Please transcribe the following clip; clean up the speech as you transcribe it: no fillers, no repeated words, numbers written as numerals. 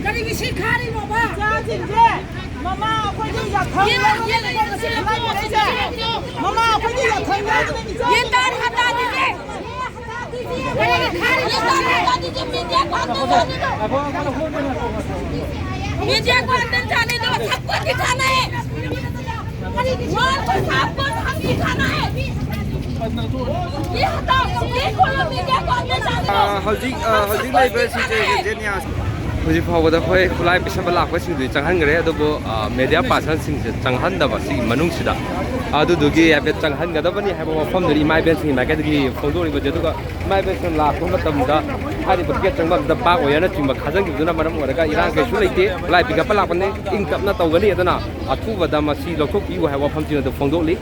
그리고 시카리 먹어. 자, 진짜. 마마, 아버지 약탕. 마마, 아버지 약탕. 옛날 하다니지. 미디어 관련 자네도 사건이 가네. 뭘 사건 하기 가네. 이 하다 이 콜로 미디어 관련 자네도. hꯧꯖꯤꯛ ꯂꯩꯕ ꯁꯤꯁꯦ ꯖꯦꯅꯤꯌꯥ ꯍꯧꯖꯤꯛ ꯐꯥꯎꯕꯗ ꯑꯩꯈꯣꯏ ꯈꯨꯠꯂꯥꯏ ꯄꯤꯁꯟꯕ ꯂꯥꯛꯄꯁꯤꯡꯗꯨꯗꯤ ꯆꯪꯍꯟꯈ꯭ꯔꯦ ꯑꯗꯨꯕꯨ ꯃꯦꯗꯤꯌꯥ ꯄꯥꯔꯁꯟꯁꯤꯡꯁꯦ ꯆꯪꯍꯟꯗꯕ ꯁꯤꯒꯤ ꯃꯅꯨꯡꯁꯤꯗ ꯑꯗꯨꯗꯨꯒꯤ ꯍꯥꯏꯐꯦꯠ ꯆꯪꯍꯟꯒꯗꯕꯅꯤ ꯍꯥꯏꯕ ꯋꯥꯐꯝꯗꯨꯗꯤ ꯏꯃꯥ ꯏꯕꯦꯟꯁꯤꯡꯒꯤ ꯃꯥꯏꯀꯩꯗꯒꯤ ꯐꯣꯡꯗꯣꯛꯂꯤꯕꯁꯦ ꯑꯗꯨꯒ ꯏꯃꯥ ꯏꯕꯦꯟꯁꯤꯡ ꯂꯥꯛꯄ ꯃꯇꯝꯗ ꯍꯥꯏꯔꯤꯕ ꯒꯦꯠ ꯆꯪꯐꯝꯗ ꯄꯥꯛ ꯑꯣꯏꯅꯆꯤꯡꯕ ꯈꯥꯖꯤꯟꯈꯤꯕꯗꯨꯅ ꯃꯔꯝ ꯑꯣꯏꯔꯒ ꯏꯔꯥꯡ ꯀꯩꯁꯨ ꯂꯩꯇꯦ ꯈꯨꯠꯂꯥꯏ ꯄꯤꯈꯠꯄ ꯂꯥꯛꯄꯅꯤ ꯏꯪ ꯇꯞꯅ ꯇꯧꯒꯅꯤ ꯑꯗꯨꯅ ꯑꯊꯨꯕꯗ ꯃꯁꯤ ꯂꯧꯊꯣꯛꯄꯤꯌꯨ ꯍꯥꯏꯕ ꯋꯥꯐꯝꯁꯤꯡ ꯑꯗꯨ ꯐꯣꯡꯗꯣꯛꯂꯤ